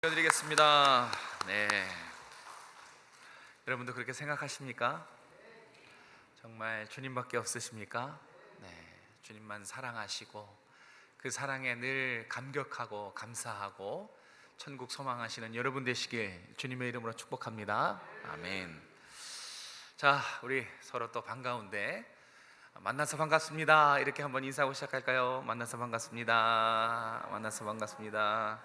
드리겠습니다. 네, 여러분도 그렇게 생각하십니까? 정말 주님밖에 없으십니까? 네, 주님만 사랑하시고 그 사랑에 늘 감격하고 감사하고 천국 소망하시는 여러분 되시길 주님의 이름으로 축복합니다. 아멘. 자, 우리 서로 또 반가운데 만나서 반갑습니다. 이렇게 한번 인사하고 시작할까요? 만나서 반갑습니다. 만나서 반갑습니다.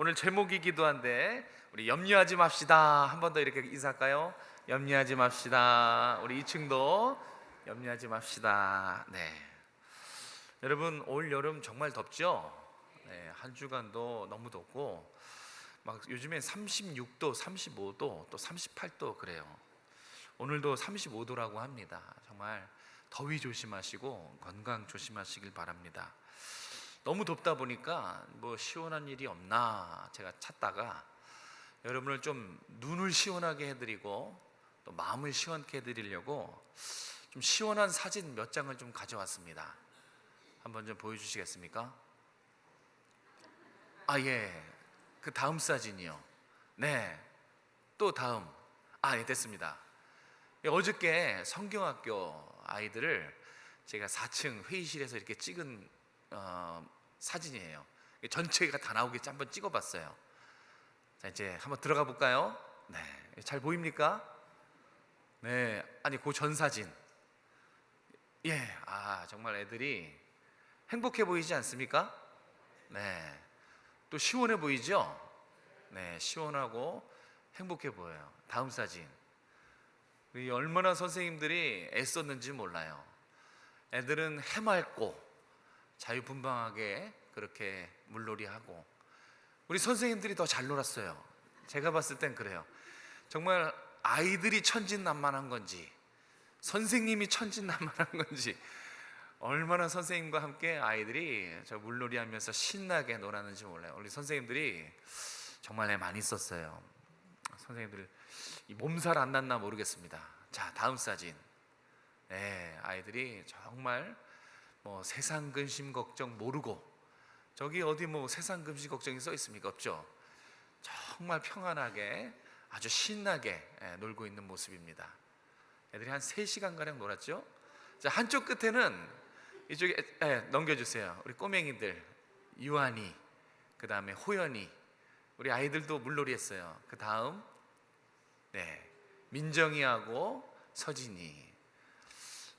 오늘 제목이기도 한데 우리 염려하지 맙시다. 한 번 더 이렇게 인사할까요? 염려하지 맙시다. 우리 2층도 염려하지 맙시다. 네, 여러분 올 여름 정말 덥죠? 네, 한 주간도 너무 덥고 막 요즘엔 36도, 35도, 또 38도 그래요. 오늘도 35도라고 합니다. 정말 더위 조심하시고 건강 조심하시길 바랍니다. 너무 덥다 보니까 뭐 시원한 일이 없나 제가 찾다가 여러분을 좀 눈을 시원하게 해드리고 또 마음을 시원케 해드리려고 좀 시원한 사진 몇 장을 좀 가져왔습니다. 한번 좀 보여주시겠습니까? 아, 예, 그 다음 사진이요. 네, 또 다음. 아, 예, 됐습니다. 어저께 성경학교 아이들을 제가 4층 회의실에서 이렇게 찍은 사진이에요. 전체가 다 나오게 한번 찍어봤어요. 자, 이제 한번 들어가 볼까요? 네, 잘 보입니까? 네, 아니 그 전 사진. 예, 아 정말 애들이 행복해 보이지 않습니까? 네, 또 시원해 보이죠? 네, 시원하고 행복해 보여요. 다음 사진. 얼마나 선생님들이 애썼는지 몰라요. 애들은 해맑고 자유분방하게 그렇게 물놀이하고 우리 선생님들이 더 잘 놀았어요. 제가 봤을 땐 그래요. 정말 아이들이 천진난만한 건지 선생님이 천진난만한 건지 얼마나 선생님과 함께 아이들이 저 물놀이 하면서 신나게 놀았는지 몰라요. 우리 선생님들이 정말 애 많이 썼어요. 선생님들 이 몸살 안 났나 모르겠습니다. 자, 다음 사진. 네, 아이들이 정말 뭐 세상 근심 걱정 모르고 저기 어디 뭐 세상 근심 걱정이 써 있습니까? 없죠. 정말 평안하게 아주 신나게 놀고 있는 모습입니다. 애들이 한 3시간가량 놀았죠. 자, 한쪽 끝에는 이쪽에 넘겨주세요. 우리 꼬맹이들 유한이, 그 다음에 호연이, 우리 아이들도 물놀이 했어요. 그 다음 네, 민정이하고 서진이.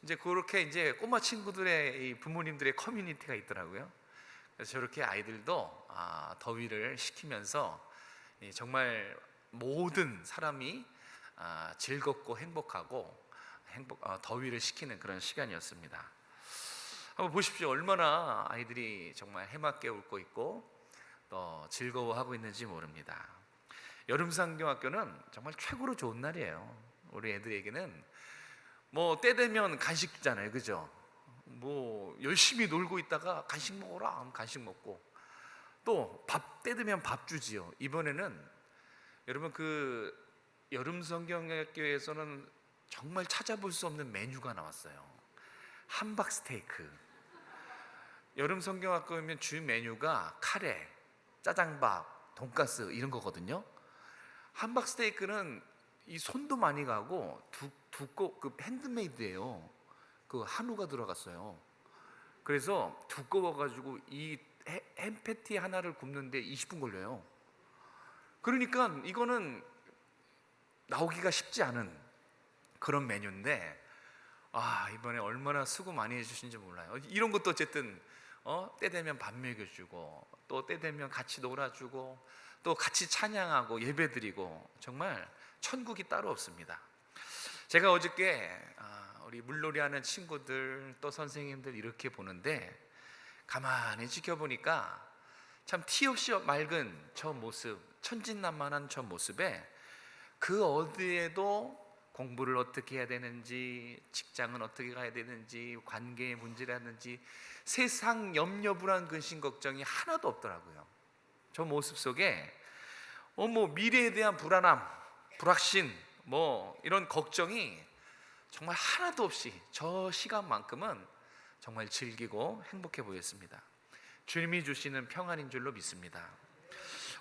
이제 그렇게 이제 꼬마 친구들의 이 부모님들의 커뮤니티가 있더라고요. 그래서 저렇게 아이들도 더위를 식히면서 정말 모든 사람이 즐겁고 행복하고 더위를 식히는 그런 시간이었습니다. 한번 보십시오. 얼마나 아이들이 정말 해맑게 웃고 있고 또 즐거워하고 있는지 모릅니다. 여름상경학교는 정말 최고로 좋은 날이에요. 우리 애들에게는 뭐 때 되면 간식 주잖아요, 그죠? 뭐 열심히 놀고 있다가 간식 먹어라 하면 간식 먹고 또 밥 때 되면 밥 주지요. 이번에는 여러분 그 여름성경학교에서는 정말 찾아볼 수 없는 메뉴가 나왔어요. 함박 스테이크. 여름성경학교면 주 메뉴가 카레, 짜장밥, 돈가스 이런 거거든요. 함박 스테이크는 이 손도 많이 가고 두꺼 그 핸드메이드예요. 그 한우가 들어갔어요. 그래서 두꺼워가지고 이 햄 패티 하나를 굽는데 20분 걸려요. 그러니까 이거는 나오기가 쉽지 않은 그런 메뉴인데 이번에 얼마나 수고 많이 해주신지 몰라요. 이런 것도 어쨌든 때 되면 밥 먹여주고 또 때 되면 같이 놀아주고 또 같이 찬양하고 예배드리고 정말 천국이 따로 없습니다. 제가 어저께 우리 물놀이하는 친구들 또 선생님들 이렇게 보는데 가만히 지켜보니까 참 티 없이 맑은 저 모습, 천진난만한 저 모습에 그 어디에도 공부를 어떻게 해야 되는지, 직장은 어떻게 가야 되는지, 관계의 문제라든지 세상 염려, 불안, 근심, 걱정이 하나도 없더라고요. 저 모습 속에 뭐 미래에 대한 불안함, 불확신, 뭐 이런 걱정이 정말 하나도 없이 저 시간만큼은 정말 즐기고 행복해 보였습니다. 주님이 주시는 평안인 줄로 믿습니다.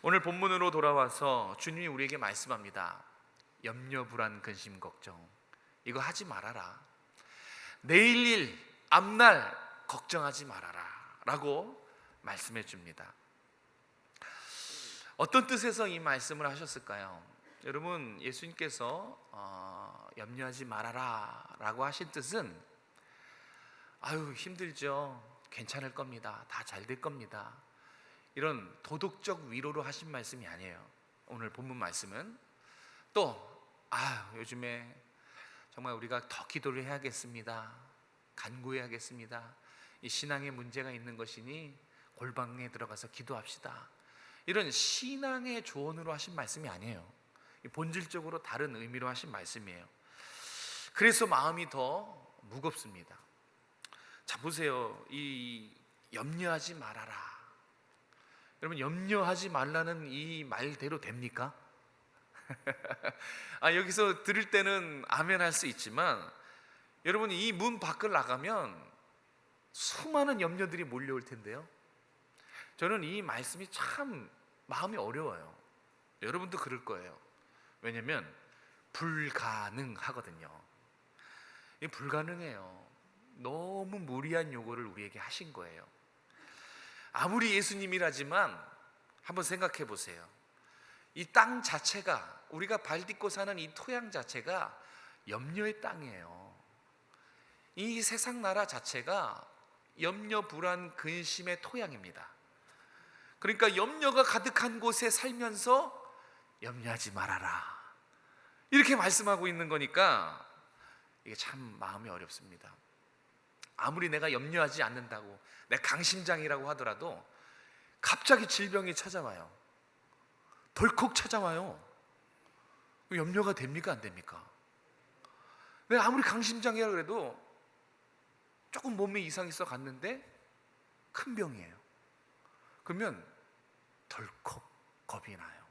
오늘 본문으로 돌아와서 주님이 우리에게 말씀합니다. 염려, 불안, 근심, 걱정 이거 하지 말아라. 내일 일, 앞날 걱정하지 말아라 라고 말씀해 줍니다. 어떤 뜻에서 이 말씀을 하셨을까요? 여러분, 예수님께서 염려하지 말아라 라고 하신 뜻은 아유 힘들죠, 괜찮을 겁니다, 다 잘 될 겁니다, 이런 도덕적 위로로 하신 말씀이 아니에요. 오늘 본문 말씀은 또 요즘에 정말 우리가 더 기도를 해야겠습니다, 간구해야겠습니다, 이 신앙에 문제가 있는 것이니 골방에 들어가서 기도합시다, 이런 신앙의 조언으로 하신 말씀이 아니에요. 본질적으로 다른 의미로 하신 말씀이에요. 그래서 마음이 더 무겁습니다. 자 보세요, 이 염려하지 말아라, 여러분 염려하지 말라는 이 말대로 됩니까? 여기서 들을 때는 아멘 할 수 있지만 여러분 이 문 밖을 나가면 수많은 염려들이 몰려올 텐데요, 저는 이 말씀이 참 마음이 어려워요. 여러분도 그럴 거예요. 왜냐하면 불가능하거든요. 이 불가능해요. 너무 무리한 요구를 우리에게 하신 거예요. 아무리 예수님이라지만 한번 생각해 보세요. 이 땅 자체가, 우리가 발 딛고 사는 이 토양 자체가 염려의 땅이에요. 이 세상 나라 자체가 염려, 불안, 근심의 토양입니다. 그러니까 염려가 가득한 곳에 살면서 염려하지 말아라 이렇게 말씀하고 있는 거니까 이게 참 마음이 어렵습니다. 아무리 내가 염려하지 않는다고, 내가 강심장이라고 하더라도 갑자기 질병이 찾아와요. 덜컥 찾아와요. 염려가 됩니까 안 됩니까? 내가 아무리 강심장이라 그래도 조금 몸에 이상이 있어 갔는데 큰 병이에요. 그러면 덜컥 겁이 나요.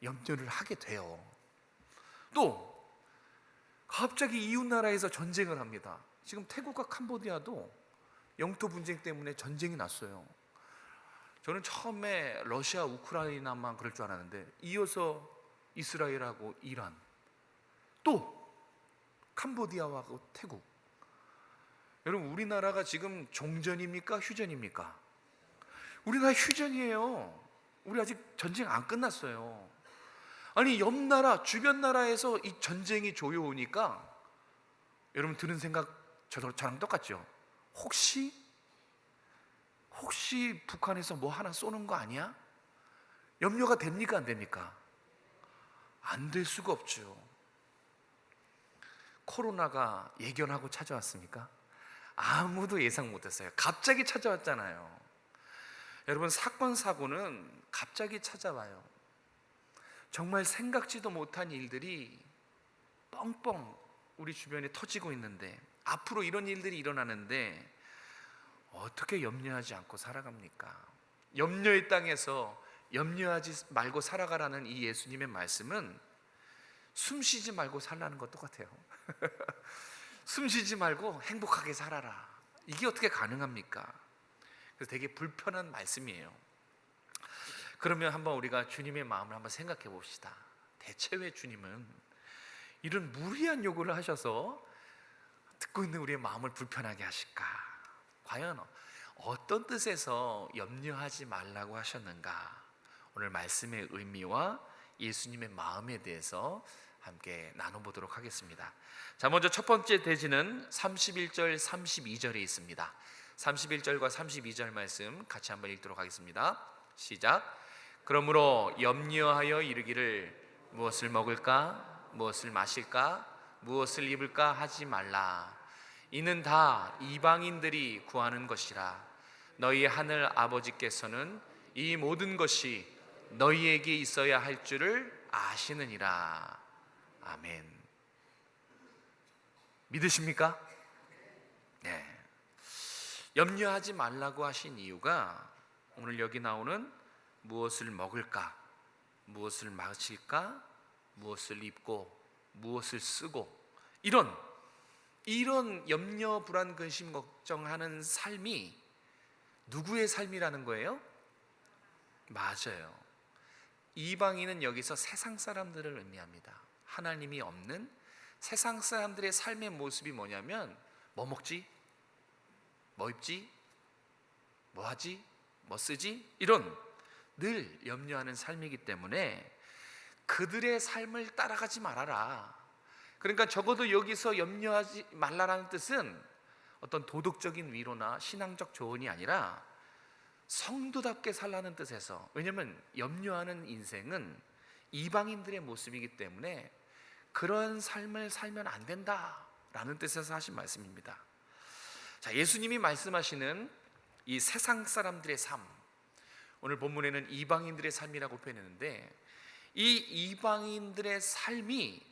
염려를 하게 돼요. 또 갑자기 이웃 나라에서 전쟁을 합니다. 지금 태국과 캄보디아도 영토 분쟁 때문에 전쟁이 났어요. 저는 처음에 러시아, 우크라이나만 그럴 줄 알았는데 이어서 이스라엘하고 이란, 또 캄보디아와 태국. 여러분 우리나라가 지금 종전입니까 휴전입니까? 우리나라 휴전이에요. 우리 아직 전쟁 안 끝났어요. 아니 옆 나라, 주변 나라에서 이 전쟁이 조여오니까 여러분 드는 생각 저랑 똑같죠? 혹시 북한에서 뭐 하나 쏘는 거 아니야? 염려가 됩니까 안 됩니까? 안 될 수가 없죠. 코로나가 예견하고 찾아왔습니까? 아무도 예상 못했어요. 갑자기 찾아왔잖아요. 여러분 사건 사고는 갑자기 찾아와요. 정말 생각지도 못한 일들이 뻥뻥 우리 주변에 터지고 있는데, 앞으로 이런 일들이 일어나는데 어떻게 염려하지 않고 살아갑니까? 염려의 땅에서 염려하지 말고 살아가라는 이 예수님의 말씀은 숨 쉬지 말고 살라는 것 똑같아요. 숨 쉬지 말고 행복하게 살아라. 이게 어떻게 가능합니까? 그래서 되게 불편한 말씀이에요. 그러면 한번 우리가 주님의 마음을 한번 생각해 봅시다. 대체 왜 주님은 이런 무리한 요구를 하셔서 듣고 있는 우리의 마음을 불편하게 하실까? 과연 어떤 뜻에서 염려하지 말라고 하셨는가? 오늘 말씀의 의미와 예수님의 마음에 대해서 함께 나눠보도록 하겠습니다. 자, 먼저 첫 번째 대지는 31절 32절에 있습니다. 31절과 32절 말씀 같이 한번 읽도록 하겠습니다. 시작. 그러므로 염려하여 이르기를 무엇을 먹을까, 무엇을 마실까, 무엇을 입을까 하지 말라. 이는 다 이방인들이 구하는 것이라. 너희 하늘 아버지께서는 이 모든 것이 너희에게 있어야 할 줄을 아시느니라. 아멘. 믿으십니까? 네. 염려하지 말라고 하신 이유가 오늘 여기 나오는 무엇을 먹을까, 무엇을 마실까, 무엇을 입고, 무엇을 쓰고, 이런 염려, 불안, 근심, 걱정하는 삶이 누구의 삶이라는 거예요? 맞아요. 이방인은 여기서 세상 사람들을 의미합니다. 하나님이 없는 세상 사람들의 삶의 모습이 뭐냐면, 뭐 먹지? 뭐 입지? 뭐 하지? 뭐 쓰지? 이런 늘 염려하는 삶이기 때문에 그들의 삶을 따라가지 말아라. 그러니까 적어도 여기서 염려하지 말라라는 뜻은 어떤 도덕적인 위로나 신앙적 조언이 아니라 성도답게 살라는 뜻에서, 왜냐하면 염려하는 인생은 이방인들의 모습이기 때문에 그런 삶을 살면 안 된다라는 뜻에서 하신 말씀입니다. 자, 예수님이 말씀하시는 이 세상 사람들의 삶, 오늘 본문에는 이방인들의 삶이라고 표현했는데, 이 이방인들의 삶이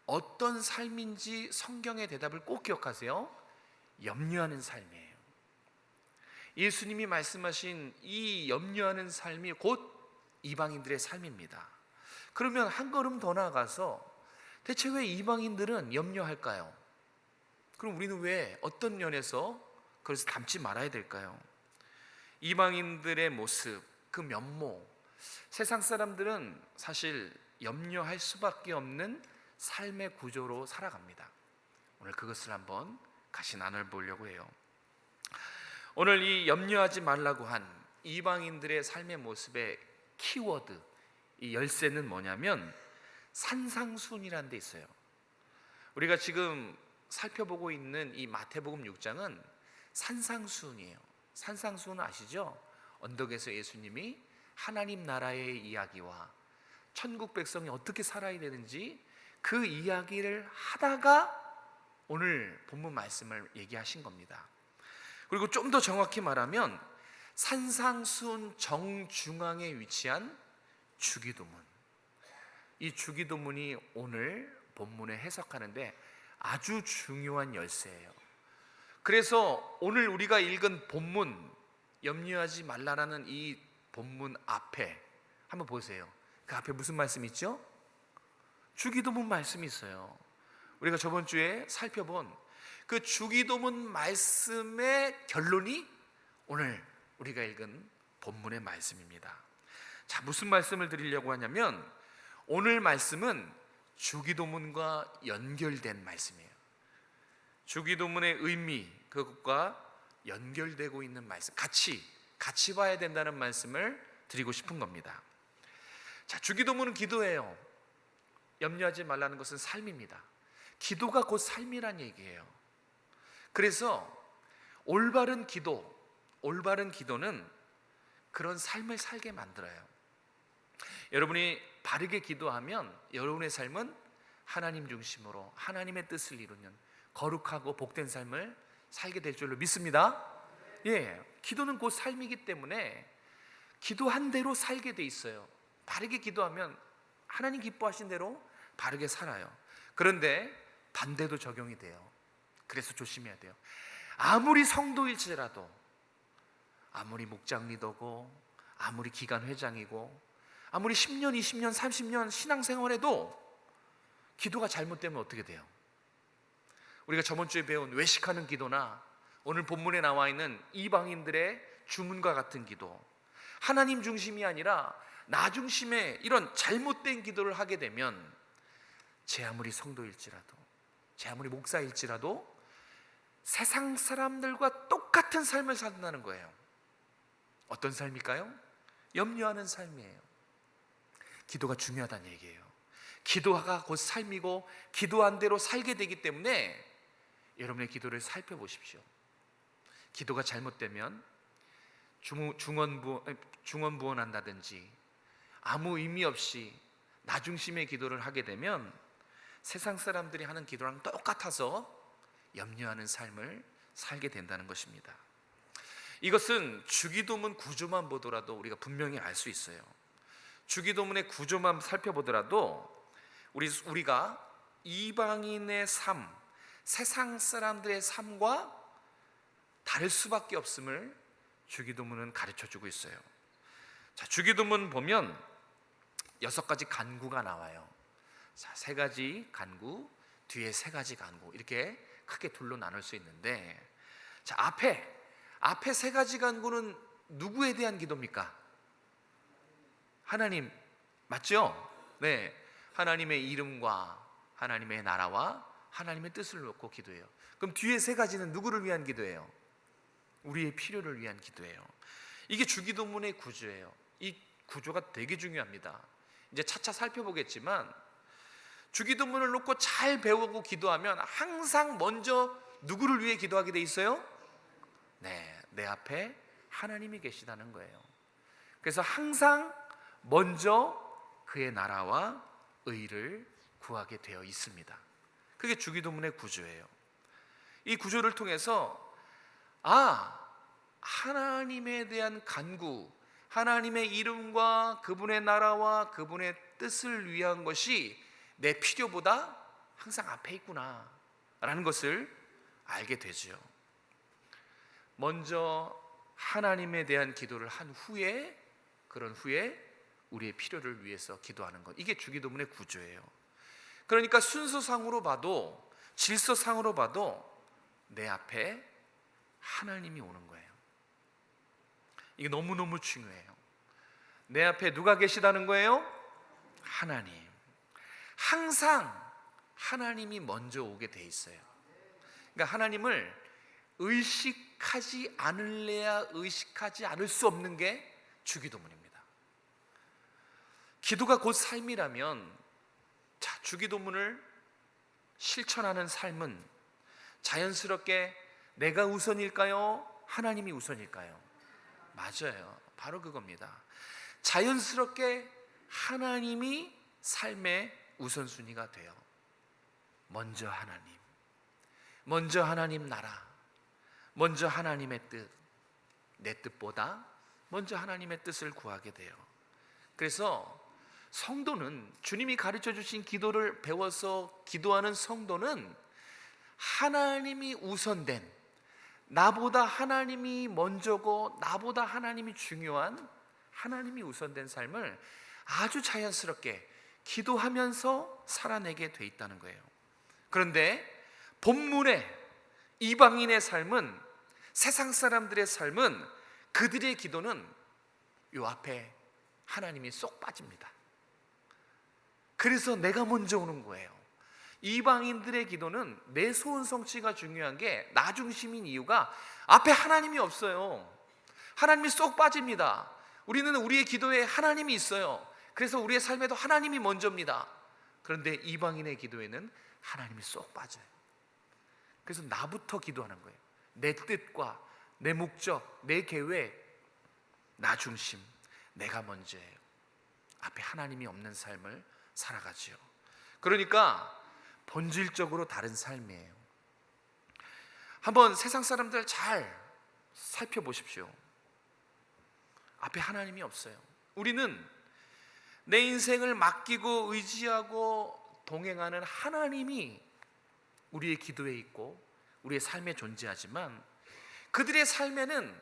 어떤 삶인지 성경의 대답을 꼭 기억하세요. 염려하는 삶이에요. 예수님이 말씀하신 이 염려하는 삶이 곧 이방인들의 삶입니다. 그러면 한 걸음 더 나아가서 대체 왜 이방인들은 염려할까요? 그럼 우리는 왜 어떤 면에서 그래서 닮지 말아야 될까요? 이방인들의 모습, 그 면모, 세상 사람들은 사실 염려할 수밖에 없는 삶의 구조로 살아갑니다. 오늘 그것을 한번 같이 나눠보려고 해요. 오늘 이 염려하지 말라고 한 이방인들의 삶의 모습의 키워드, 이 열쇠는 뭐냐면 산상수훈이라는 데 있어요. 우리가 지금 살펴보고 있는 이 마태복음 6장은 산상수훈이에요. 산상수훈 아시죠? 언덕에서 예수님이 하나님 나라의 이야기와 천국 백성이 어떻게 살아야 되는지 그 이야기를 하다가 오늘 본문 말씀을 얘기하신 겁니다. 그리고 좀 더 정확히 말하면 산상수훈 정중앙에 위치한 주기도문, 이 주기도문이 오늘 본문에 해석하는데 아주 중요한 열쇠예요. 그래서 오늘 우리가 읽은 본문, 염려하지 말라라는 이 본문 앞에 한번 보세요. 그 앞에 무슨 말씀이 있죠? 주기도문 말씀이 있어요. 우리가 저번 주에 살펴본 그 주기도문 말씀의 결론이 오늘 우리가 읽은 본문의 말씀입니다. 자, 무슨 말씀을 드리려고 하냐면 오늘 말씀은 주기도문과 연결된 말씀이에요. 주기도문의 의미, 그것과 연결되고 있는 말씀, 같이 봐야 된다는 말씀을 드리고 싶은 겁니다. 자, 주기도문은 기도예요. 염려하지 말라는 것은 삶입니다. 기도가 곧 삶이란 얘기예요. 그래서 올바른 기도는 그런 삶을 살게 만들어요. 여러분이 바르게 기도하면 여러분의 삶은 하나님 중심으로 하나님의 뜻을 이루는 거룩하고 복된 삶을 살게 될 줄로 믿습니다. 예, 기도는 곧 삶이기 때문에 기도한 대로 살게 돼 있어요. 바르게 기도하면 하나님 기뻐하신 대로 바르게 살아요. 그런데 반대도 적용이 돼요. 그래서 조심해야 돼요. 아무리 성도일지라도, 아무리 목장 리더고, 아무리 기관 회장이고, 아무리 10년, 20년, 30년 신앙생활해도 기도가 잘못되면 어떻게 돼요? 우리가 저번 주에 배운 외식하는 기도나 오늘 본문에 나와 있는 이방인들의 주문과 같은 기도, 하나님 중심이 아니라 나 중심의 이런 잘못된 기도를 하게 되면 제 아무리 성도일지라도, 제 아무리 목사일지라도 세상 사람들과 똑같은 삶을 산다는 거예요. 어떤 삶일까요? 염려하는 삶이에요. 기도가 중요하다는 얘기예요. 기도가 곧 삶이고 기도한 대로 살게 되기 때문에 여러분의 기도를 살펴보십시오. 기도가 잘못되면 중언부언한다든지 아무 의미 없이 나 중심의 기도를 하게 되면 세상 사람들이 하는 기도랑 똑같아서 염려하는 삶을 살게 된다는 것입니다. 이것은 주기도문 구조만 보더라도 우리가 분명히 알 수 있어요. 주기도문의 구조만 살펴보더라도 우리가 이방인의 삶, 세상 사람들의 삶과 다를 수밖에 없음을 주기도문은 가르쳐주고 있어요. 자, 주기도문 보면 6가지 간구가 나와요. 자, 3가지 간구, 뒤에 3가지 간구, 이렇게 크게 둘로 나눌 수 있는데, 자, 앞에 3가지 간구는 누구에 대한 기도입니까? 하나님 맞죠? 네, 하나님의 이름과 하나님의 나라와 하나님의 뜻을 놓고 기도해요. 그럼 뒤에 세 가지는 누구를 위한 기도예요? 우리의 필요를 위한 기도예요. 이게 주기도문의 구조예요. 이 구조가 되게 중요합니다. 이제 차차 살펴보겠지만 주기도문을 놓고 잘 배우고 기도하면 항상 먼저 누구를 위해 기도하게 돼 있어요? 네, 내 앞에 하나님이 계시다는 거예요. 그래서 항상 먼저 그의 나라와 의를 구하게 되어 있습니다. 그게 주기도문의 구조예요. 이 구조를 통해서 하나님에 대한 간구, 하나님의 이름과 그분의 나라와 그분의 뜻을 위한 것이 내 필요보다 항상 앞에 있구나 라는 것을 알게 되죠. 먼저 하나님에 대한 기도를 한 후에, 그런 후에 우리의 필요를 위해서 기도하는 것, 이게 주기도문의 구조예요. 그러니까 순서상으로 봐도, 질서상으로 봐도 내 앞에 하나님이 오는 거예요. 이게 너무너무 중요해요. 내 앞에 누가 계시다는 거예요? 하나님. 항상 하나님이 먼저 오게 돼 있어요. 그러니까 하나님을 의식하지 않을래야 의식하지 않을 수 없는 게 주기도문입니다. 기도가 곧 삶이라면, 주기도문을 실천하는 삶은 자연스럽게 내가 우선일까요? 하나님이 우선일까요? 맞아요. 바로 그겁니다. 자연스럽게 하나님이 삶의 우선순위가 돼요. 먼저 하나님, 먼저 하나님 나라, 먼저 하나님의 뜻, 내 뜻보다 먼저 하나님의 뜻을 구하게 돼요. 그래서 성도는, 주님이 가르쳐 주신 기도를 배워서 기도하는 성도는 하나님이 우선된, 나보다 하나님이 먼저고 나보다 하나님이 중요한, 하나님이 우선된 삶을 아주 자연스럽게 기도하면서 살아내게 돼 있다는 거예요. 그런데 본문의 이방인의 삶은, 세상 사람들의 삶은, 그들의 기도는 요 앞에 하나님이 쏙 빠집니다. 그래서 내가 먼저 오는 거예요. 이방인들의 기도는 내 소원 성취가 중요한 게 나 중심인 이유가 앞에 하나님이 없어요. 하나님이 쏙 빠집니다. 우리는 우리의 기도에 하나님이 있어요. 그래서 우리의 삶에도 하나님이 먼저입니다. 그런데 이방인의 기도에는 하나님이 쏙 빠져요. 그래서 나부터 기도하는 거예요. 내 뜻과 내 목적, 내 계획, 나 중심, 내가 먼저예요. 앞에 하나님이 없는 삶을 살아가지요. 그러니까 본질적으로 다른 삶이에요. 한번 세상 사람들 잘 살펴보십시오. 앞에 하나님이 없어요. 우리는 내 인생을 맡기고 의지하고 동행하는 하나님이 우리의 기도에 있고 우리의 삶에 존재하지만, 그들의 삶에는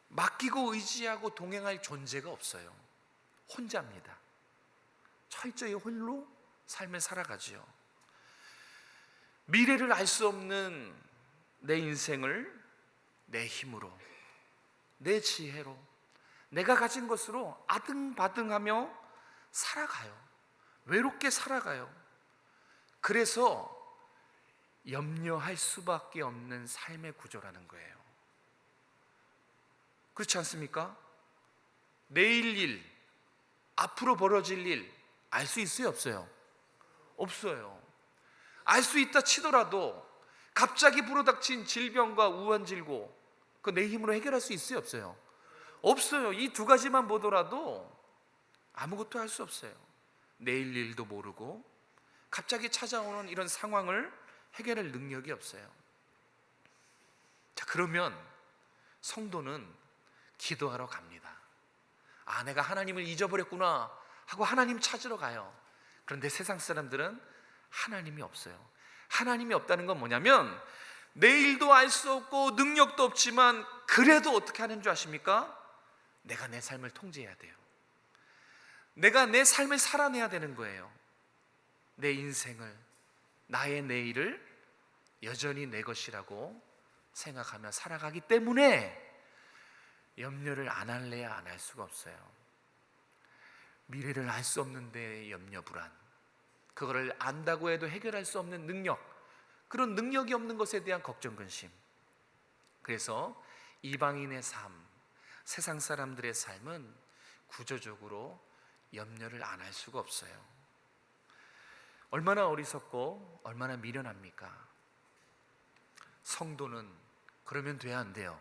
맡기고 의지하고 동행할 존재가 없어요. 혼자입니다. 철저히 홀로 삶을 살아가지요. 미래를 알 수 없는 내 인생을 내 힘으로, 내 지혜로, 내가 가진 것으로 아등바등하며 살아가요. 외롭게 살아가요. 그래서 염려할 수밖에 없는 삶의 구조라는 거예요. 그렇지 않습니까? 내일 일, 앞으로 벌어질 일 알 수 있어요, 없어요? 없어요. 알 수 있다 치더라도 갑자기 불어닥친 질병과 우환질고, 그 내 힘으로 해결할 수 있어요, 없어요? 없어요. 이 두 가지만 보더라도 아무것도 할 수 없어요. 내일 일도 모르고 갑자기 찾아오는 이런 상황을 해결할 능력이 없어요. 자, 그러면 성도는 기도하러 갑니다. 내가 하나님을 잊어버렸구나 하고 하나님 찾으러 가요. 그런데 세상 사람들은 하나님이 없어요. 하나님이 없다는 건 뭐냐면, 내일도 알 수 없고 능력도 없지만 그래도 어떻게 하는 줄 아십니까? 내가 내 삶을 통제해야 돼요. 내가 내 삶을 살아내야 되는 거예요. 내 인생을, 나의 내일을 여전히 내 것이라고 생각하며 살아가기 때문에 염려를 안 할래야 안 할 수가 없어요. 미래를 알 수 없는데 염려 불안, 그거를 안다고 해도 해결할 수 없는 능력, 그런 능력이 없는 것에 대한 걱정 근심. 그래서 이방인의 삶, 세상 사람들의 삶은 구조적으로 염려를 안 할 수가 없어요. 얼마나 어리석고 얼마나 미련합니까? 성도는 그러면 돼야 안 돼요?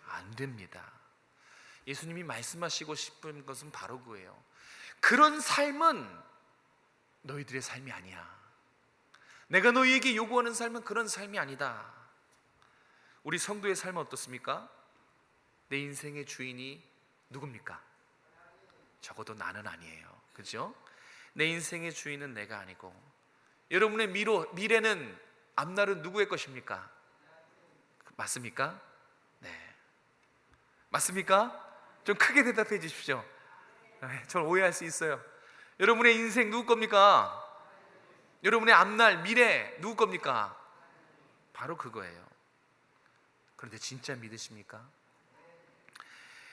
안 됩니다. 예수님이 말씀하시고 싶은 것은 바로 그거예요. 그런 삶은 너희들의 삶이 아니야. 내가 너희에게 요구하는 삶은 그런 삶이 아니다. 우리 성도의 삶은 어떻습니까? 내 인생의 주인이 누굽니까? 적어도 나는 아니에요. 그죠? 내 인생의 주인은 내가 아니고, 여러분의 미래는, 앞날은 누구의 것입니까? 맞습니까? 네. 맞습니까? 좀 크게 대답해 주십시오. 저는 오해할 수 있어요. 여러분의 인생 누구 겁니까? 여러분의 앞날, 미래 누구 겁니까? 바로 그거예요. 그런데 진짜 믿으십니까?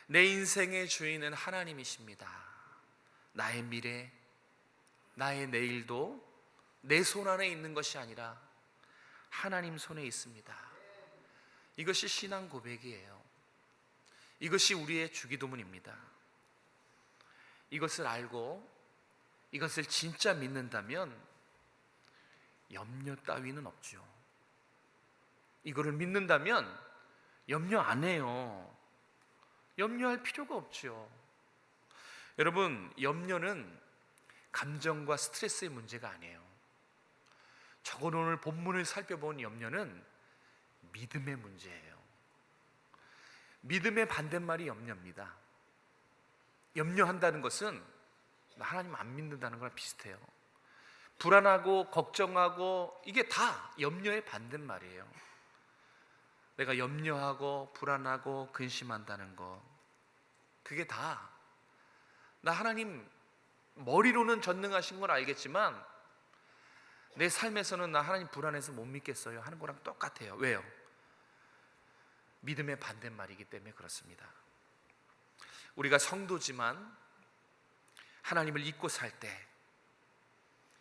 내 인생의 주인은 하나님이십니다. 나의 미래, 나의 내일도 내 손 안에 있는 것이 아니라 하나님 손에 있습니다. 이것이 신앙 고백이에요. 이것이 우리의 주기도문입니다. 이것을 알고 이것을 진짜 믿는다면 염려 따위는 없죠. 이거를 믿는다면 염려 안 해요. 염려할 필요가 없죠. 여러분, 염려는 감정과 스트레스의 문제가 아니에요. 저건 오늘 본문을 살펴본 염려는 믿음의 문제예요. 믿음의 반대말이 염려입니다. 염려한다는 것은 하나님 안 믿는다는 거랑 비슷해요. 불안하고 걱정하고, 이게 다 염려의 반대말이에요. 내가 염려하고 불안하고 근심한다는 거, 그게 다 나 하나님 머리로는 전능하신 건 알겠지만 내 삶에서는 나 하나님 불안해서 못 믿겠어요 하는 거랑 똑같아요. 왜요? 믿음의 반대말이기 때문에 그렇습니다. 우리가 성도지만 하나님을 잊고 살 때,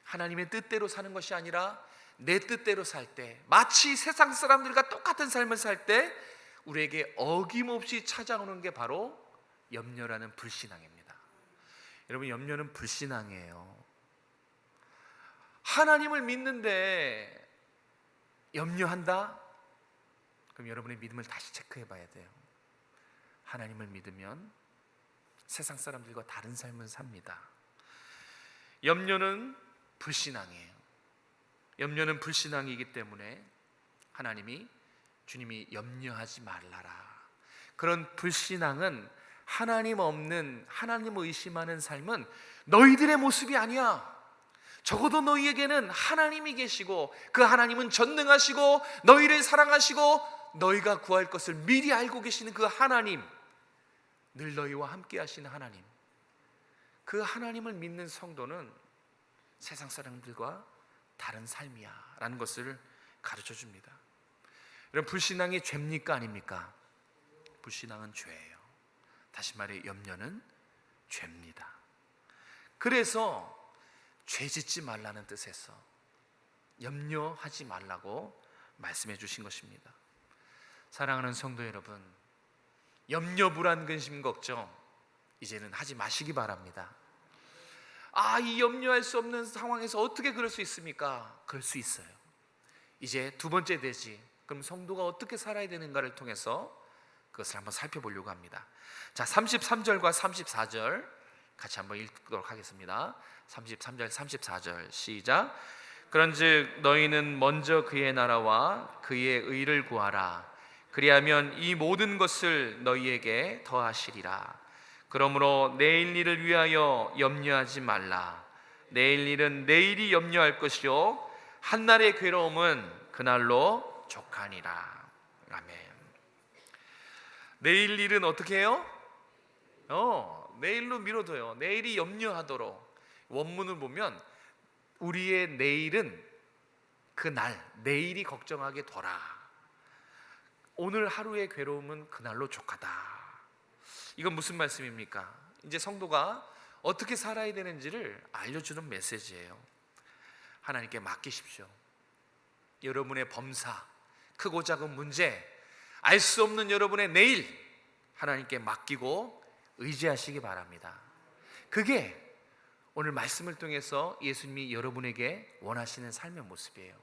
하나님의 뜻대로 사는 것이 아니라 내 뜻대로 살 때, 마치 세상 사람들과 똑같은 삶을 살 때 우리에게 어김없이 찾아오는 게 바로 염려라는 불신앙입니다. 여러분, 염려는 불신앙이에요. 하나님을 믿는데 염려한다? 그럼 여러분의 믿음을 다시 체크해 봐야 돼요. 하나님을 믿으면 세상 사람들과 다른 삶을 삽니다. 염려는 불신앙이에요. 염려는 불신앙이기 때문에 하나님이, 주님이 염려하지 말라라. 그런 불신앙은, 하나님 없는, 하나님을 의심하는 삶은 너희들의 모습이 아니야. 적어도 너희에게는 하나님이 계시고, 그 하나님은 전능하시고 너희를 사랑하시고 너희가 구할 것을 미리 알고 계시는 그 하나님, 늘 너희와 함께 하시는 하나님, 그 하나님을 믿는 성도는 세상 사람들과 다른 삶이야 라는 것을 가르쳐 줍니다. 여러분, 불신앙이 죄입니까 아닙니까? 불신앙은 죄예요. 다시 말해, 염려는 죄입니다. 그래서 죄 짓지 말라는 뜻에서 염려하지 말라고 말씀해 주신 것입니다. 사랑하는 성도 여러분, 염려, 불안, 근심, 걱정 이제는 하지 마시기 바랍니다. 이 염려할 수 없는 상황에서 어떻게 그럴 수 있습니까? 그럴 수 있어요. 이제 두 번째 대지, 그럼 성도가 어떻게 살아야 되는가를 통해서 그것을 한번 살펴보려고 합니다. 자, 33절과 34절 같이 한번 읽도록 하겠습니다. 33절, 34절 시작. 그런즉 너희는 먼저 그의 나라와 그의 의를 구하라. 그리하면 이 모든 것을 너희에게 더하시리라. 그러므로 내일 일을 위하여 염려하지 말라. 내일 일은 내일이 염려할 것이요 한날의 괴로움은 그날로 족하니라. 아멘. 내일 일은 어떻게 해요? 내일로 미뤄둬요. 내일이 염려하도록. 원문을 보면 우리의 내일은 그날, 내일이 걱정하게 둬라. 오늘 하루의 괴로움은 그날로 족하다. 이건 무슨 말씀입니까? 이제 성도가 어떻게 살아야 되는지를 알려주는 메시지예요. 하나님께 맡기십시오. 여러분의 범사, 크고 작은 문제, 알 수 없는 여러분의 내일 하나님께 맡기고 의지하시기 바랍니다. 그게 오늘 말씀을 통해서 예수님이 여러분에게 원하시는 삶의 모습이에요.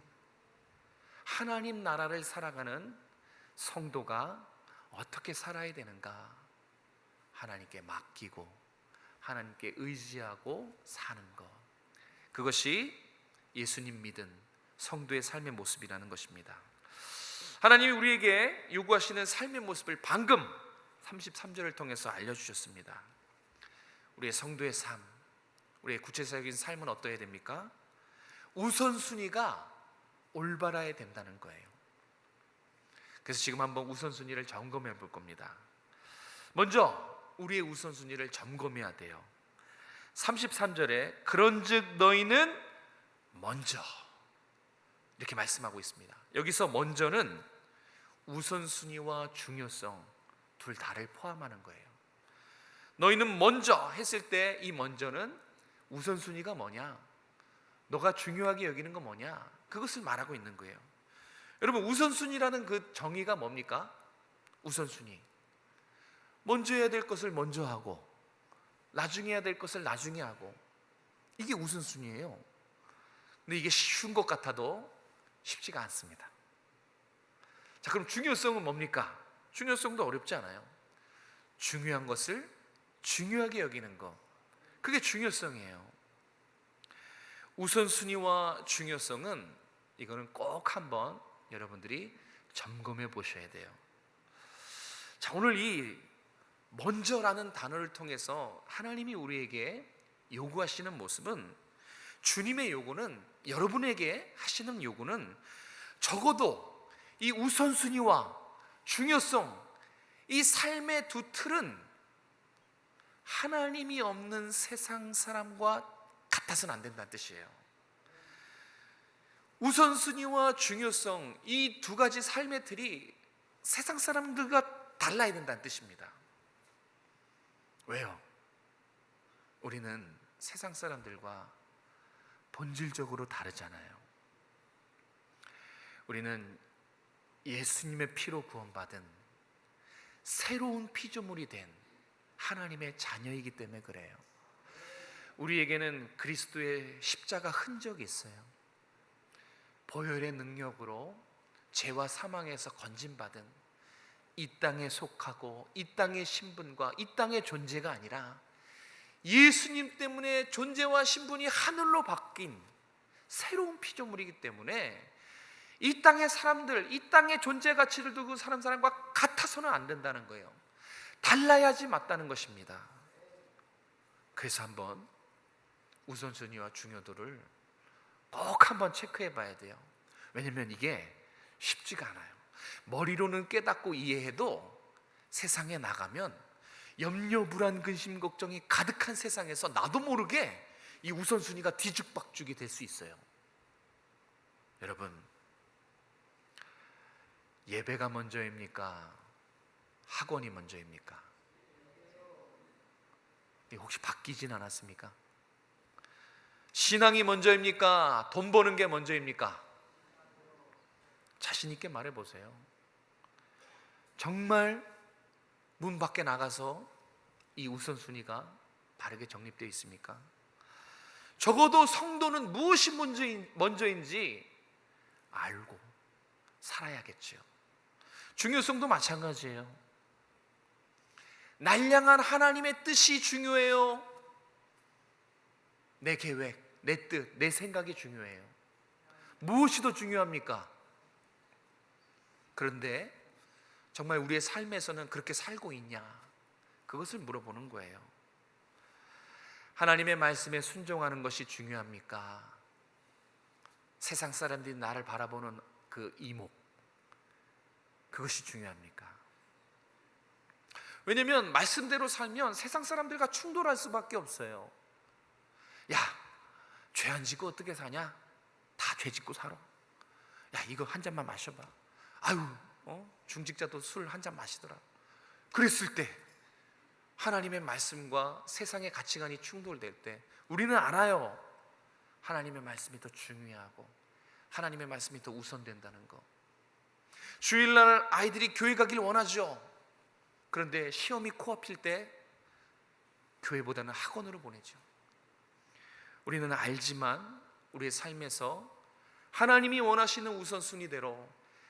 하나님 나라를 살아가는 성도가 어떻게 살아야 되는가? 하나님께 맡기고 하나님께 의지하고 사는 것, 그것이 예수님 믿은 성도의 삶의 모습이라는 것입니다. 하나님이 우리에게 요구하시는 삶의 모습을 방금 33절을 통해서 알려주셨습니다. 우리의 성도의 삶, 우리의 구체적인 삶은 어떠해야 됩니까? 우선순위가 올바라야 된다는 거예요. 그래서 지금 한번 우선순위를 점검해 볼 겁니다. 먼저 우리의 우선순위를 점검해야 돼요. 33절에 그런즉 너희는 먼저, 이렇게 말씀하고 있습니다. 여기서 먼저는 우선순위와 중요성 둘 다를 포함하는 거예요. 너희는 먼저 했을 때 이 먼저는 우선순위가 뭐냐, 너가 중요하게 여기는 건 뭐냐, 그것을 말하고 있는 거예요. 여러분, 우선순위라는 그 정의가 뭡니까? 우선순위, 먼저 해야 될 것을 먼저 하고 나중에 해야 될 것을 나중에 하고, 이게 우선순위예요. 근데 이게 쉬운 것 같아도 쉽지가 않습니다. 자, 그럼 중요성은 뭡니까? 중요성도 어렵지 않아요. 중요한 것을 중요하게 여기는 것, 그게 중요성이에요. 우선순위와 중요성은 이거는 꼭 한번 여러분들이 점검해 보셔야 돼요. 자, 오늘 이 먼저라는 단어를 통해서 하나님이 우리에게 요구하시는 모습은, 주님의 요구는, 여러분에게 하시는 요구는 적어도 이 우선순위와 중요성, 이 삶의 두 틀은 하나님이 없는 세상 사람과 같아서는 안 된다는 뜻이에요. 우선순위와 중요성, 이 두 가지 삶의 틀이 세상 사람들과 달라야 된다는 뜻입니다. 왜요? 우리는 세상 사람들과 본질적으로 다르잖아요. 우리는 예수님의 피로 구원받은 새로운 피조물이 된 하나님의 자녀이기 때문에 그래요. 우리에게는 그리스도의 십자가 흔적이 있어요. 보혈의 능력으로 죄와 사망에서 건진받은 이 땅에 속하고 이 땅의 신분과 이 땅의 존재가 아니라 예수님 때문에 존재와 신분이 하늘로 바뀐 새로운 피조물이기 때문에 이 땅의 사람들, 이 땅의 존재 가치를 두고 사는 사람과 같아서는 안 된다는 거예요. 달라야지 맞다는 것입니다. 그래서 한번 우선순위와 중요도를 꼭 한번 체크해 봐야 돼요. 왜냐하면 이게 쉽지가 않아요. 머리로는 깨닫고 이해해도 세상에 나가면 염려, 불안, 근심, 걱정이 가득한 세상에서 나도 모르게 이 우선순위가 뒤죽박죽이 될 수 있어요. 여러분, 예배가 먼저입니까? 학원이 먼저입니까? 혹시 바뀌진 않았습니까? 신앙이 먼저입니까? 돈 버는 게 먼저입니까? 자신 있게 말해보세요. 정말 문 밖에 나가서 이 우선순위가 바르게 정립되어 있습니까? 적어도 성도는 무엇이 먼저인지 알고 살아야겠죠. 중요성도 마찬가지예요. 날 향한 하나님의 뜻이 중요해요. 내 계획, 내 뜻, 내 생각이 중요해요. 무엇이 더 중요합니까? 그런데 정말 우리의 삶에서는 그렇게 살고 있냐? 그것을 물어보는 거예요. 하나님의 말씀에 순종하는 것이 중요합니까? 세상 사람들이 나를 바라보는 그 이목, 그것이 중요합니까? 왜냐하면 말씀대로 살면 세상 사람들과 충돌할 수밖에 없어요. 야, 죄 안 짓고 어떻게 사냐? 다 죄 짓고 살아. 야, 이거 한 잔만 마셔봐. 아유, 중직자도 술 한 잔 마시더라. 그랬을 때 하나님의 말씀과 세상의 가치관이 충돌될 때 우리는 알아요. 하나님의 말씀이 더 중요하고 하나님의 말씀이 더 우선된다는 거. 주일날 아이들이 교회 가길 원하죠. 그런데 시험이 코앞일 때 교회보다는 학원으로 보내죠. 우리는 알지만 우리의 삶에서 하나님이 원하시는 우선순위대로,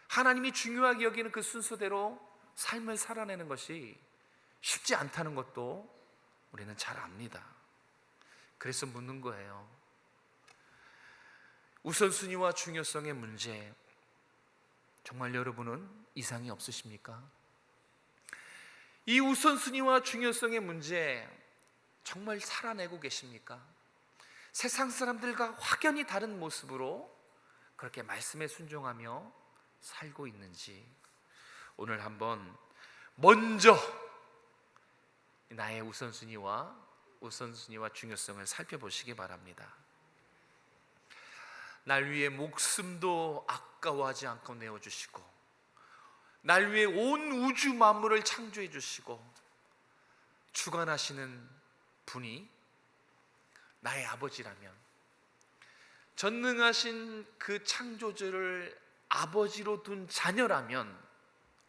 하나님이 중요하게 여기는 그 순서대로 삶을 살아내는 것이 쉽지 않다는 것도 우리는 잘 압니다. 그래서 묻는 거예요. 우선순위와 중요성의 문제, 정말 여러분은 이상이 없으십니까? 이 우선순위와 중요성의 문제 정말 살아내고 계십니까? 세상 사람들과 확연히 다른 모습으로 그렇게 말씀에 순종하며 살고 있는지 오늘 한번 먼저 나의 우선순위와 중요성을 살펴보시기 바랍니다. 날 위해 목숨도 아까워하지 않고 내어주시고, 날 위해 온 우주 만물을 창조해 주시고 주관하시는 분이 나의 아버지라면, 전능하신 그 창조주를 아버지로 둔 자녀라면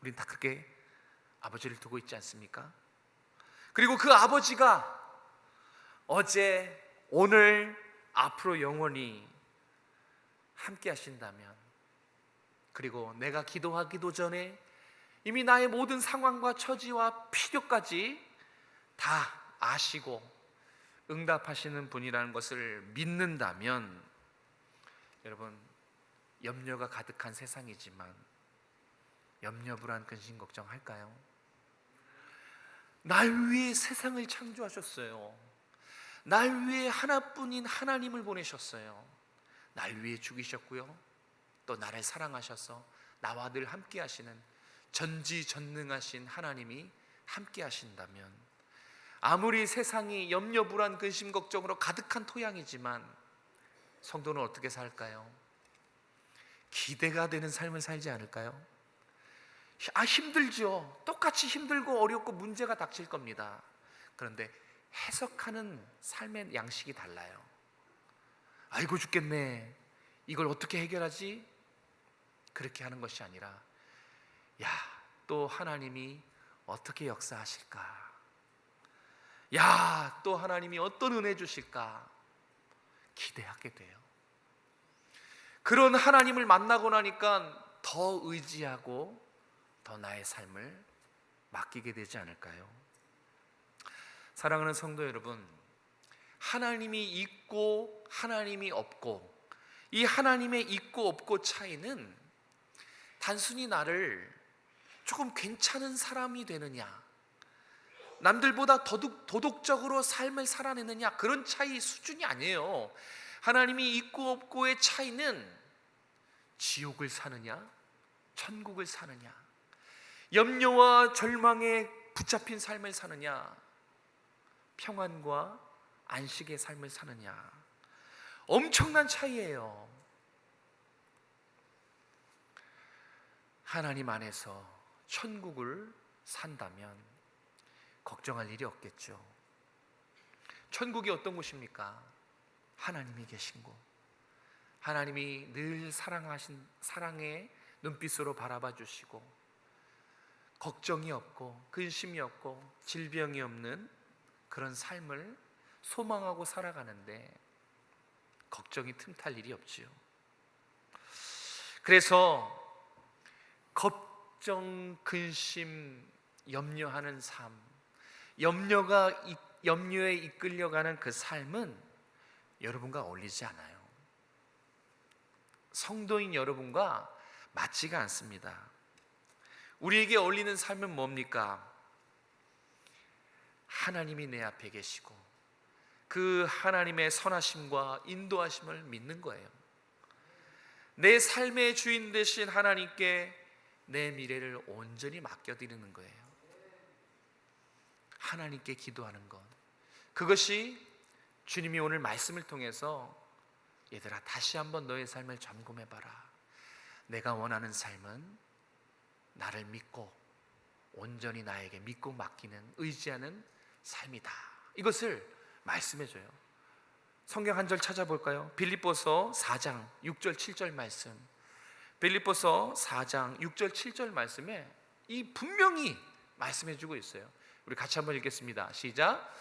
우린 다 그렇게 아버지를 두고 있지 않습니까? 그리고 그 아버지가 어제, 오늘, 앞으로 영원히 함께 하신다면, 그리고 내가 기도하기도 전에 이미 나의 모든 상황과 처지와 필요까지 다 아시고 응답하시는 분이라는 것을 믿는다면, 여러분, 염려가 가득한 세상이지만 염려, 불안, 근심, 걱정할까요? 날 위해 세상을 창조하셨어요. 날 위해 하나뿐인 하나님을 보내셨어요. 날 위해 죽이셨고요, 또 나를 사랑하셔서 나와 늘 함께 하시는 전지전능하신 하나님이 함께 하신다면, 아무리 세상이 염려, 불안, 근심, 걱정으로 가득한 토양이지만 성도는 어떻게 살까요? 기대가 되는 삶을 살지 않을까요? 힘들죠. 똑같이 힘들고 어렵고 문제가 닥칠 겁니다. 그런데 해석하는 삶의 양식이 달라요. 아이고 죽겠네, 이걸 어떻게 해결하지? 그렇게 하는 것이 아니라, 야, 또 하나님이 어떻게 역사하실까? 야, 또 하나님이 어떤 은혜 주실까? 기대하게 돼요. 그런 하나님을 만나고 나니까 더 의지하고 더 나의 삶을 맡기게 되지 않을까요? 사랑하는 성도 여러분, 하나님이 있고 하나님이 없고, 이 하나님의 있고 없고 차이는 단순히 나를 조금 괜찮은 사람이 되느냐, 남들보다 도덕적으로 삶을 살아내느냐, 그런 차이 수준이 아니에요. 하나님이 있고 없고의 차이는 지옥을 사느냐, 천국을 사느냐, 염려와 절망에 붙잡힌 삶을 사느냐, 평안과 안식의 삶을 사느냐, 엄청난 차이예요. 하나님 안에서 천국을 산다면 걱정할 일이 없겠죠. 천국이 어떤 곳입니까? 하나님이 계신 곳, 하나님이 늘 사랑의 눈빛으로 바라봐 주시고, 걱정이 없고 근심이 없고 질병이 없는 그런 삶을 소망하고 살아가는데 걱정이 틈탈 일이 없지요. 그래서 걱정, 근심, 염려하는 삶, 염려에 이끌려가는 그 삶은 여러분과 어울리지 않아요. 성도인 여러분과 맞지가 않습니다. 우리에게 어울리는 삶은 뭡니까? 하나님이 내 앞에 계시고 그 하나님의 선하심과 인도하심을 믿는 거예요. 내 삶의 주인 되신 하나님께 내 미래를 온전히 맡겨드리는 거예요. 하나님께 기도하는 것, 그것이 주님이 오늘 말씀을 통해서, 얘들아 다시 한번 너의 삶을 점검해봐라, 내가 원하는 삶은 나를 믿고 온전히 나에게 믿고 맡기는, 의지하는 삶이다. 이것을 말씀해줘요. 성경 한 절 찾아볼까요? 빌립보서 4장 6절 7절 말씀. 빌립보서 4장 6절 7절 말씀에 이 분명히 말씀해주고 있어요. 우리 같이 한번 읽겠습니다. 시작.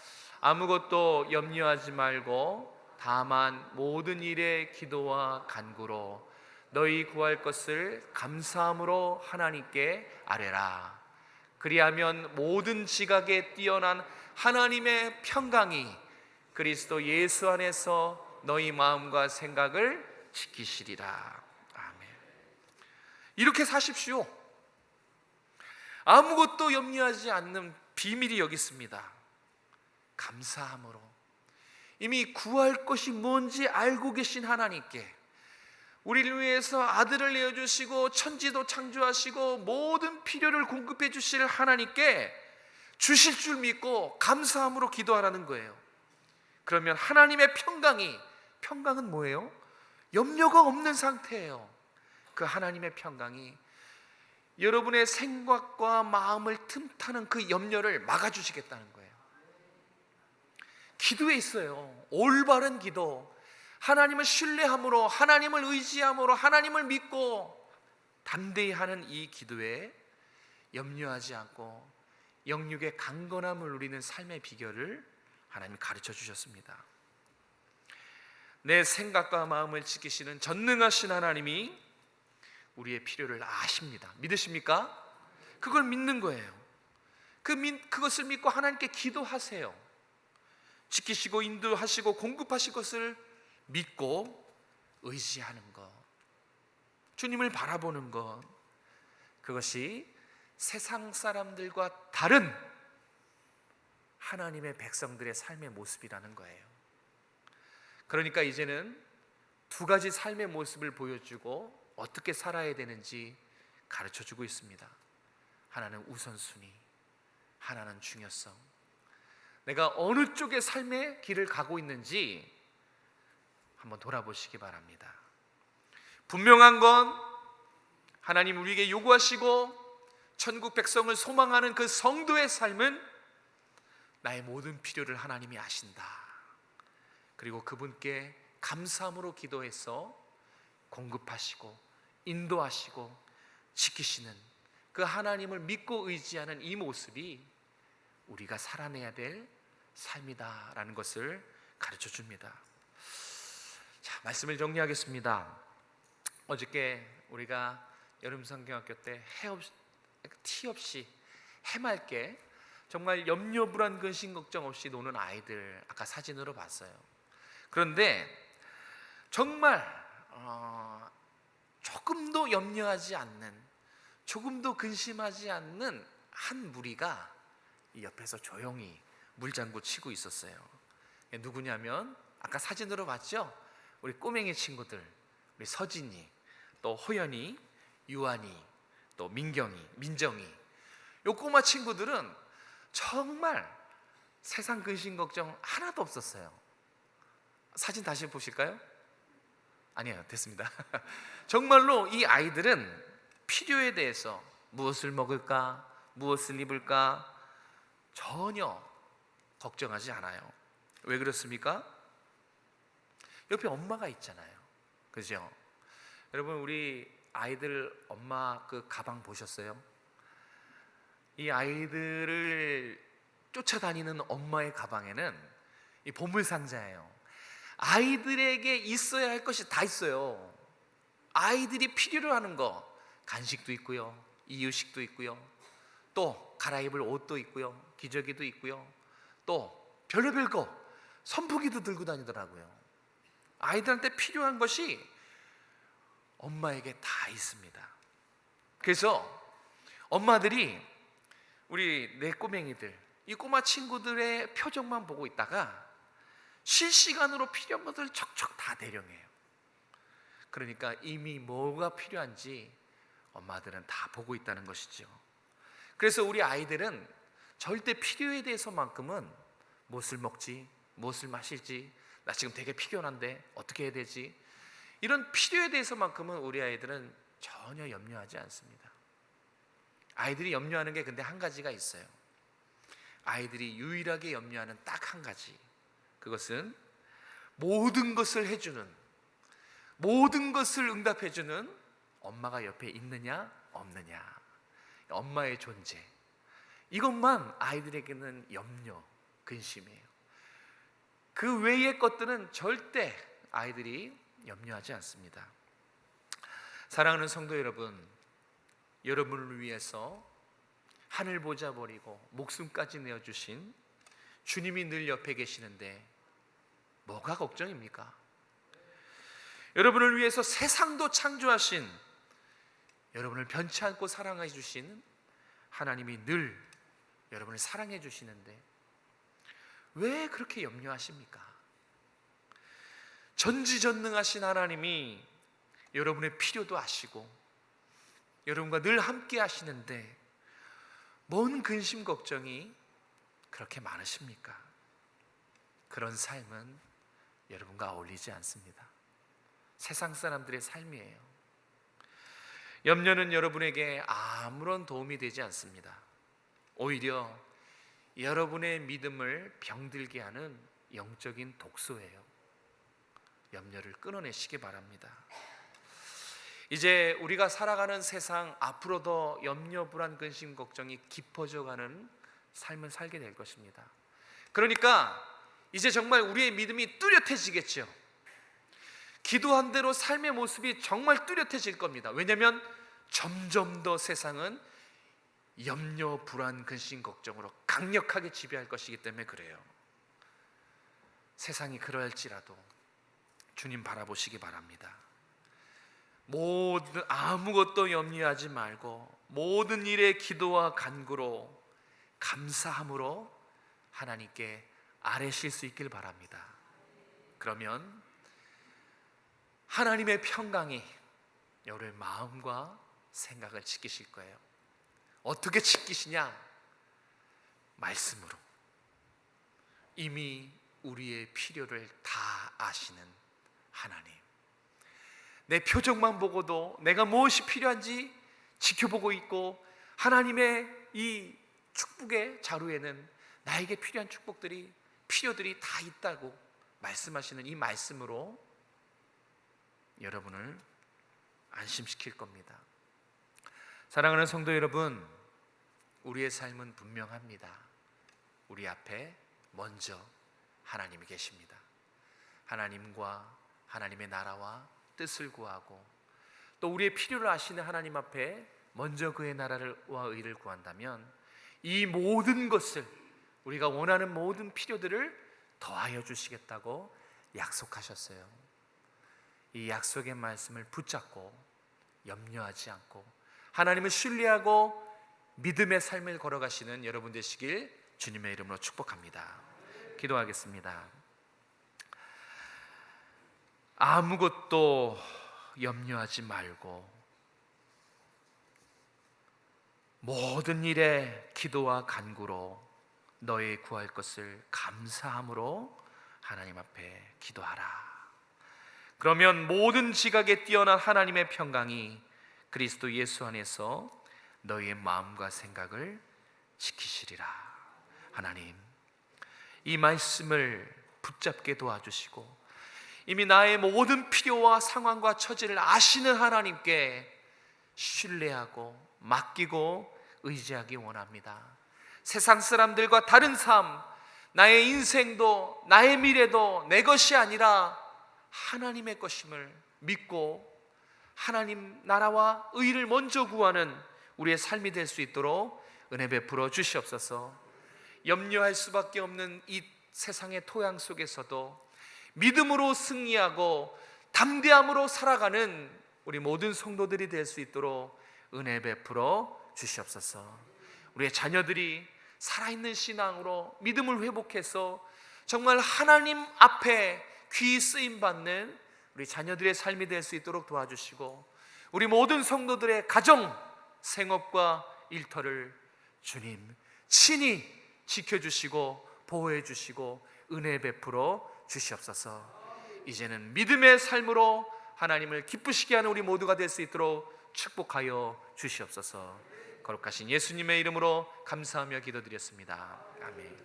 아무것도 염려하지 말고 다만 모든 일에 기도와 간구로 너희 구할 것을 감사함으로 하나님께 아뢰라. 그리하면 모든 지각에 뛰어난 하나님의 평강이 그리스도 예수 안에서 너희 마음과 생각을 지키시리라. 아멘. 이렇게 사십시오. 아무것도 염려하지 않는 비밀이 여기 있습니다. 감사함으로. 이미 구할 것이 뭔지 알고 계신 하나님께, 우리를 위해서 아들을 내어주시고 천지도 창조하시고 모든 필요를 공급해 주실 하나님께 주실 줄 믿고 감사함으로 기도하라는 거예요. 그러면 하나님의 평강은 뭐예요? 염려가 없는 상태예요. 그 하나님의 평강이 여러분의 생각과 마음을 틈타는 그 염려를 막아주시겠다는 거예요. 기도에 있어요. 올바른 기도, 하나님을 신뢰함으로, 하나님을 의지함으로, 하나님을 믿고 담대히 하는 이 기도에 염려하지 않고 영육의 강건함을 누리는 삶의 비결을 하나님이 가르쳐 주셨습니다. 내 생각과 마음을 지키시는 전능하신 하나님이 우리의 필요를 아십니다. 믿으십니까? 그걸 믿는 거예요. 그것을 믿고 하나님께 기도하세요. 지키시고 인도하시고 공급하실 것을 믿고 의지하는 것, 주님을 바라보는 것, 그것이 세상 사람들과 다른 하나님의 백성들의 삶의 모습이라는 거예요. 그러니까 이제는 두 가지 삶의 모습을 보여주고 어떻게 살아야 되는지 가르쳐주고 있습니다. 하나는 우선순위, 하나는 중요성. 내가 어느 쪽의 삶의 길을 가고 있는지 한번 돌아보시기 바랍니다. 분명한 건 하나님 우리에게 요구하시고 천국 백성을 소망하는 그 성도의 삶은 나의 모든 필요를 하나님이 아신다. 그리고 그분께 감사함으로 기도해서 공급하시고 인도하시고 지키시는 그 하나님을 믿고 의지하는 이 모습이 우리가 살아내야 될 삶이다라는 것을 가르쳐 줍니다. 자, 말씀을 정리하겠습니다. 어저께 우리가 여름성경학교 때 티 없이 해맑게 정말 염려 불안 근심 걱정 없이 노는 아이들 아까 사진으로 봤어요. 그런데 정말 조금도 염려하지 않는, 조금도 근심하지 않는 한 무리가 이 옆에서 조용히 물장구 치고 있었어요. 누구냐면 아까 사진으로 봤죠? 우리 꼬맹이 친구들, 우리 서진이, 또 호연이, 유한이, 또 민경이, 민정이. 요 꼬마 친구들은 정말 세상 근심 걱정 하나도 없었어요. 사진 다시 보실까요? 아니에요, 됐습니다. 정말로 이 아이들은 필요에 대해서 무엇을 먹을까, 무엇을 입을까 전혀 걱정하지 않아요. 왜 그렇습니까? 옆에 엄마가 있잖아요. 그죠? 여러분, 우리 아이들 엄마 그 가방 보셨어요? 이 아이들을 쫓아다니는 엄마의 가방에는 이 보물상자예요. 아이들에게 있어야 할 것이 다 있어요. 아이들이 필요로 하는 거, 간식도 있고요, 이유식도 있고요, 또 갈아입을 옷도 있고요, 기저귀도 있고요, 또 별의별 거, 선풍기도 들고 다니더라고요. 아이들한테 필요한 것이 엄마에게 다 있습니다. 그래서 엄마들이 우리 내 꼬맹이들, 이 꼬마 친구들의 표정만 보고 있다가 실시간으로 필요한 것을 척척 다 대령해요. 그러니까 이미 뭐가 필요한지 엄마들은 다 보고 있다는 것이죠. 그래서 우리 아이들은 절대 필요에 대해서만큼은 무엇을 먹지, 무엇을 마실지, 나 지금 되게 피곤한데 어떻게 해야 되지, 이런 필요에 대해서만큼은 우리 아이들은 전혀 염려하지 않습니다. 아이들이 염려하는 게 근데 한 가지가 있어요. 아이들이 유일하게 염려하는 딱 한 가지, 그것은 모든 것을 해주는, 모든 것을 응답해주는 엄마가 옆에 있느냐 없느냐, 엄마의 존재, 이것만 아이들에게는 염려, 근심이에요. 그 외의 것들은 절대 아이들이 염려하지 않습니다. 사랑하는 성도 여러분, 여러분을 위해서 하늘 보자 버리고 목숨까지 내어주신 주님이 늘 옆에 계시는데 뭐가 걱정입니까? 여러분을 위해서 세상도 창조하신, 여러분을 변치 않고 사랑해 주신 하나님이 늘 여러분을 사랑해 주시는데 왜 그렇게 염려하십니까? 전지전능하신 하나님이 여러분의 필요도 아시고 여러분과 늘 함께 하시는데 뭔 근심 걱정이 그렇게 많으십니까? 그런 삶은 여러분과 어울리지 않습니다. 세상 사람들의 삶이에요. 염려는 여러분에게 아무런 도움이 되지 않습니다. 오히려 여러분의 믿음을 병들게 하는 영적인 독소예요. 염려를 끊어내시기 바랍니다. 이제 우리가 살아가는 세상, 앞으로 더 염려, 불안, 근심, 걱정이 깊어져가는 삶을 살게 될 것입니다. 그러니까 이제 정말 우리의 믿음이 뚜렷해지겠죠. 기도한 대로 삶의 모습이 정말 뚜렷해질 겁니다. 왜냐하면 점점 더 세상은 염려, 불안, 근심, 걱정으로 강력하게 지배할 것이기 때문에 그래요. 세상이 그러할지라도 주님 바라보시기 바랍니다. 아무것도 염려하지 말고 모든 일에 기도와 간구로 감사함으로 하나님께 아뢰실 수 있길 바랍니다. 그러면 하나님의 평강이 여러분의 마음과 생각을 지키실 거예요. 어떻게 지키시냐? 말씀으로. 이미 우리의 필요를 다 아시는 하나님, 내 표정만 보고도 내가 무엇이 필요한지 지켜보고 있고 하나님의 이 축복의 자루에는 나에게 필요한 축복들이, 필요들이 다 있다고 말씀하시는 이 말씀으로 여러분을 안심시킬 겁니다. 사랑하는 성도 여러분, 우리의 삶은 분명합니다. 우리 앞에 먼저 하나님이 계십니다. 하나님과 하나님의 나라와 뜻을 구하고 또 우리의 필요를 아시는 하나님 앞에 먼저 그의 나라와 의를 구한다면 이 모든 것을, 우리가 원하는 모든 필요들을 더하여 주시겠다고 약속하셨어요. 이 약속의 말씀을 붙잡고 염려하지 않고 하나님을 신뢰하고 믿음의 삶을 걸어가시는 여러분 되시길 주님의 이름으로 축복합니다. 기도하겠습니다. 아무것도 염려하지 말고 모든 일에 기도와 간구로 너의 구할 것을 감사함으로 하나님 앞에 기도하라. 그러면 모든 지각에 뛰어난 하나님의 평강이 그리스도 예수 안에서 너희의 마음과 생각을 지키시리라. 하나님, 이 말씀을 붙잡게 도와주시고 이미 나의 모든 필요와 상황과 처지를 아시는 하나님께 신뢰하고 맡기고 의지하기 원합니다. 세상 사람들과 다른 삶, 나의 인생도 나의 미래도 내 것이 아니라 하나님의 것임을 믿고 하나님 나라와 의를 먼저 구하는 우리의 삶이 될 수 있도록 은혜 베풀어 주시옵소서. 염려할 수밖에 없는 이 세상의 토양 속에서도 믿음으로 승리하고 담대함으로 살아가는 우리 모든 성도들이 될 수 있도록 은혜 베풀어 주시옵소서. 우리의 자녀들이 살아있는 신앙으로 믿음을 회복해서 정말 하나님 앞에 귀 쓰임 받는 우리 자녀들의 삶이 될 수 있도록 도와주시고 우리 모든 성도들의 가정, 생업과 일터를 주님 친히 지켜주시고 보호해주시고 은혜 베풀어 주시옵소서. 이제는 믿음의 삶으로 하나님을 기쁘시게 하는 우리 모두가 될 수 있도록 축복하여 주시옵소서. 거룩하신 예수님의 이름으로 감사하며 기도드렸습니다. 아멘.